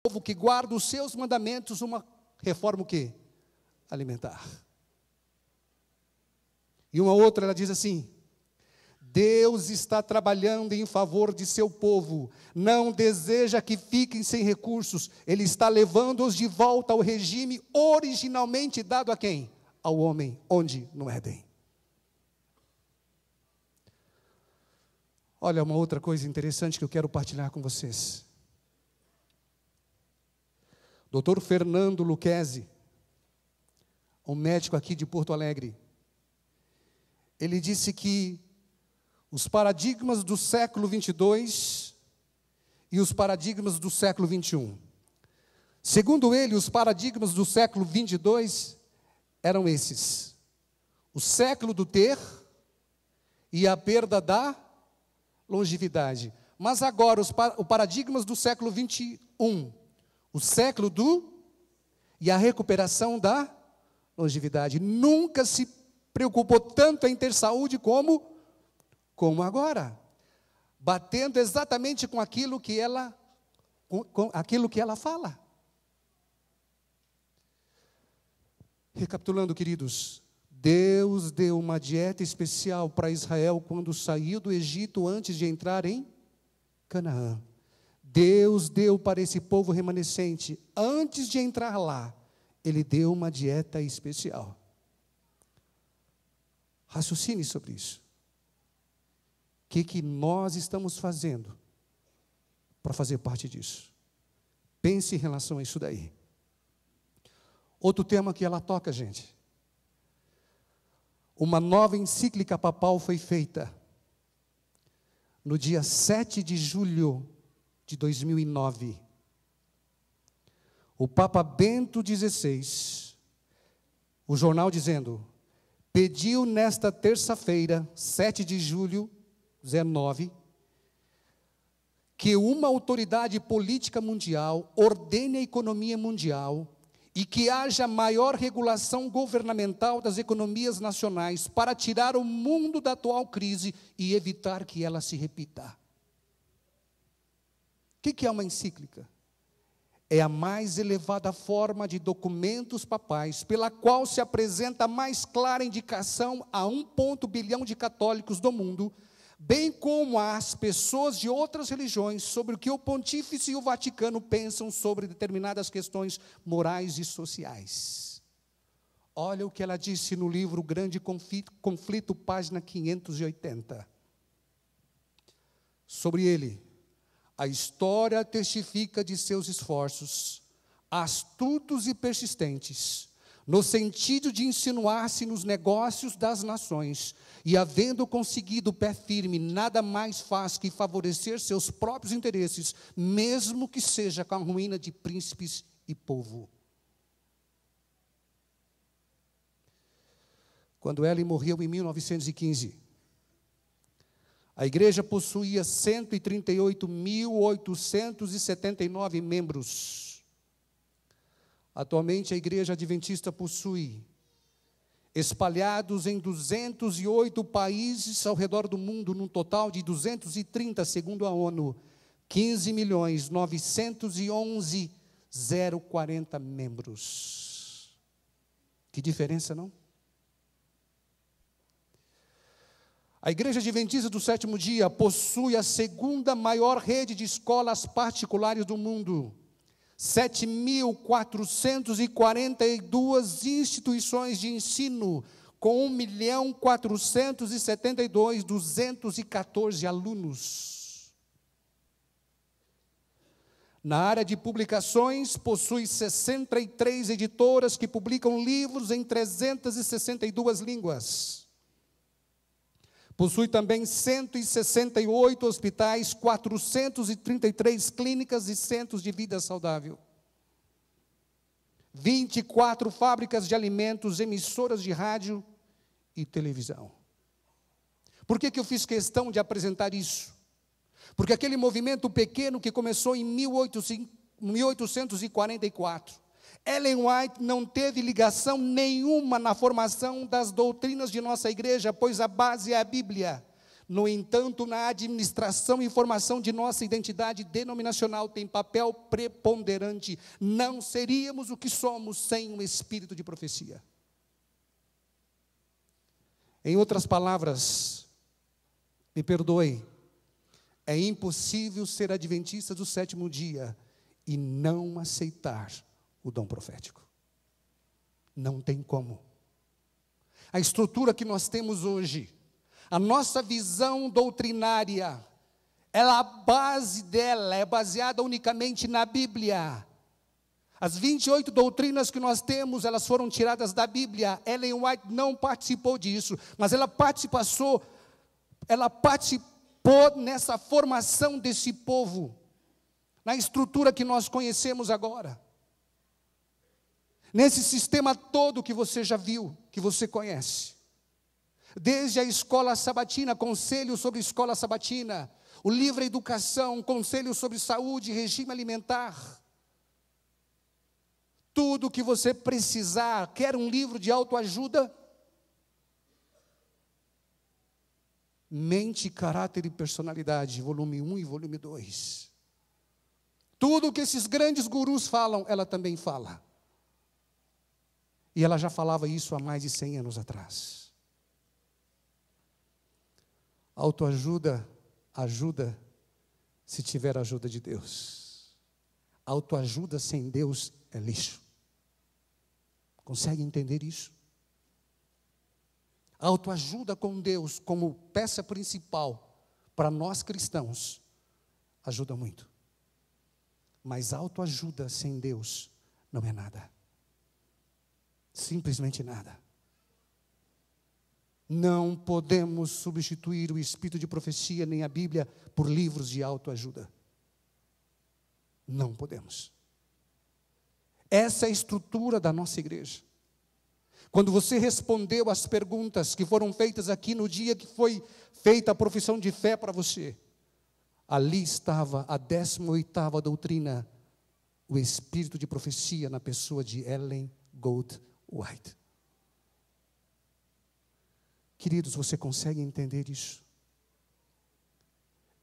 povo que guarda os seus mandamentos, uma reforma o quê? Alimentar. E uma outra, ela diz assim: Deus está trabalhando em favor de seu povo, não deseja que fiquem sem recursos, Ele está levando-os de volta ao regime originalmente dado a quem? Ao homem, onde? No Éden. Olha, uma outra coisa interessante que eu quero partilhar com vocês. Dr. Fernando Lucchesi, um médico aqui de Porto Alegre, ele disse que os paradigmas do século 22 e os paradigmas do século 21. Segundo ele, os paradigmas do século 22 eram esses: o século do ter e a perda da longevidade. Mas agora, os paradigmas do século 21, o século do e a recuperação da longevidade. Nunca se preocupou tanto em ter saúde como agora, batendo exatamente com aquilo que ela fala. Recapitulando, queridos, Deus deu uma dieta especial para Israel quando saiu do Egito antes de entrar em Canaã. Deus deu para esse povo remanescente, antes de entrar lá, Ele deu uma dieta especial. Raciocine sobre isso. O que nós estamos fazendo para fazer parte disso? Pense em relação a isso daí. Outro tema que ela toca, gente. Uma nova encíclica papal foi feita no dia 7 de julho de 2009. O Papa Bento XVI, o jornal dizendo, pediu nesta terça-feira, 7 de julho 19, que uma autoridade política mundial ordene a economia mundial e que haja maior regulação governamental das economias nacionais para tirar o mundo da atual crise e evitar que ela se repita. O que é uma encíclica? É a mais elevada forma de documentos papais, pela qual se apresenta a mais clara indicação a 1 bilhão de católicos do mundo, bem como às pessoas de outras religiões, sobre o que o Pontífice e o Vaticano pensam sobre determinadas questões morais e sociais. Olha o que ela disse no livro Grande Conflito, página 580. Sobre ele: a história testifica de seus esforços, astutos e persistentes, no sentido de insinuar-se nos negócios das nações, e havendo conseguido pé firme, nada mais faz que favorecer seus próprios interesses, mesmo que seja com a ruína de príncipes e povo. Quando Ellen morreu em 1915, a igreja possuía 138.879 membros. Atualmente, a Igreja Adventista possui, espalhados em 208 países ao redor do mundo, num total de 230, segundo a ONU, 15.911.040 membros. Que diferença, não? A Igreja Adventista do Sétimo Dia possui a segunda maior rede de escolas particulares do mundo. 7.442 instituições de ensino, com 1.472.214 alunos. Na área de publicações, possui 63 editoras que publicam livros em 362 línguas. Possui também 168 hospitais, 433 clínicas e centros de vida saudável. 24 fábricas de alimentos, emissoras de rádio e televisão. Por que eu fiz questão de apresentar isso? Porque aquele movimento pequeno que começou em 1844, Ellen White não teve ligação nenhuma na formação das doutrinas de nossa igreja, pois a base é a Bíblia. No entanto, na administração e formação de nossa identidade denominacional tem papel preponderante. Não seríamos o que somos sem um espírito de profecia. Em outras palavras, me perdoe, é impossível ser adventista do sétimo dia e não aceitar o dom profético. Não tem como. A estrutura que nós temos hoje, a nossa visão doutrinária, a base dela é baseada unicamente na Bíblia. As 28 doutrinas que nós temos, elas foram tiradas da Bíblia. Ellen White não participou disso, mas ela participou nessa formação desse povo, na estrutura que nós conhecemos agora. Nesse sistema todo que você já viu, que você conhece. Desde a escola sabatina, conselho sobre escola sabatina, o livro Educação, conselho sobre saúde e regime alimentar. Tudo o que você precisar, quer um livro de autoajuda? Mente, Caráter e Personalidade, volume 1 e volume 2. Tudo o que esses grandes gurus falam, ela também fala. E ela já falava isso há mais de 100 anos atrás. Autoajuda, ajuda se tiver a ajuda de Deus. Autoajuda sem Deus é lixo. Consegue entender isso? Autoajuda com Deus como peça principal para nós cristãos ajuda muito. Mas autoajuda sem Deus não é nada. Simplesmente nada. Não podemos substituir o espírito de profecia nem a Bíblia por livros de autoajuda. Não podemos. Essa é a estrutura da nossa igreja. Quando você respondeu às perguntas que foram feitas aqui no dia que foi feita a profissão de fé para você, ali estava a 18ª doutrina, o espírito de profecia na pessoa de Ellen Gold White. Queridos, você consegue entender isso?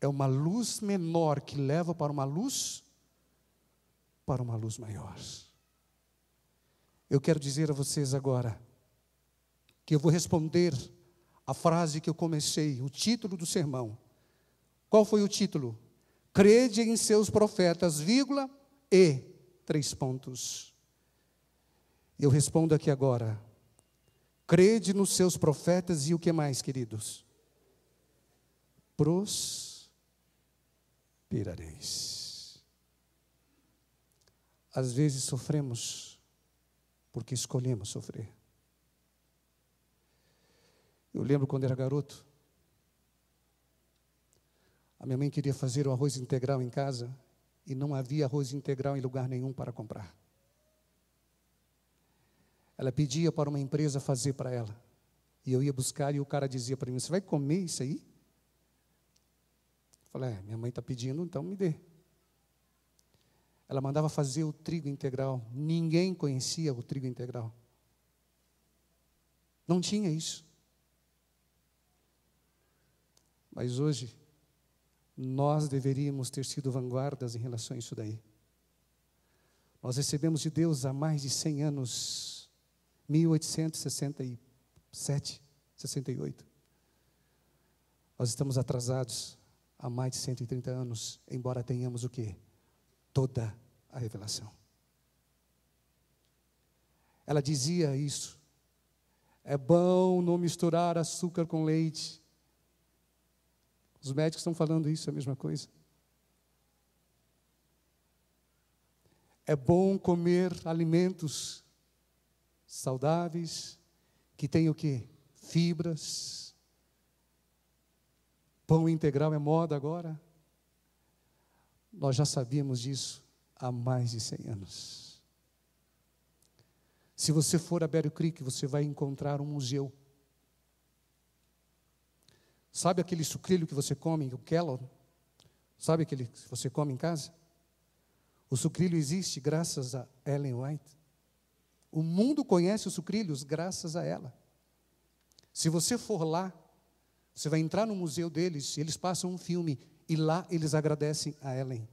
É uma luz menor que leva para uma luz maior. Eu quero dizer a vocês agora que eu vou responder a frase que eu comecei, o título do sermão. Qual foi o título? Crede em seus profetas, vírgula, e 3 pontos. Eu respondo aqui agora. Crede nos seus profetas e o que mais, queridos? Prosperareis. Às vezes sofremos porque escolhemos sofrer. Eu lembro quando era garoto, a minha mãe queria fazer o arroz integral em casa e não havia arroz integral em lugar nenhum para comprar. Ela pedia para uma empresa fazer para ela. E eu ia buscar e o cara dizia para mim, você vai comer isso aí? Eu falei, minha mãe está pedindo, então me dê. Ela mandava fazer o trigo integral. Ninguém conhecia o trigo integral. Não tinha isso. Mas hoje, nós deveríamos ter sido vanguardas em relação a isso daí. Nós recebemos de Deus há mais de 100 anos, 1867, 68. Nós estamos atrasados há mais de 130 anos, embora tenhamos o quê? Toda a revelação. Ela dizia isso. É bom não misturar açúcar com leite. Os médicos estão falando isso, é a mesma coisa. É bom comer alimentos saudáveis, que tem o quê? Fibras. Pão integral é moda agora. Nós já sabíamos disso há mais de 100 anos. Se você for a Bear Creek, você vai encontrar um museu. Sabe aquele sucrilho que você come, o Kellogg? Sabe aquele que você come em casa? O sucrilho existe graças a Ellen White. O mundo conhece os sucrilhos graças a ela. Se você for lá, Você vai entrar no museu deles, eles passam um filme, e lá eles agradecem a Ellen.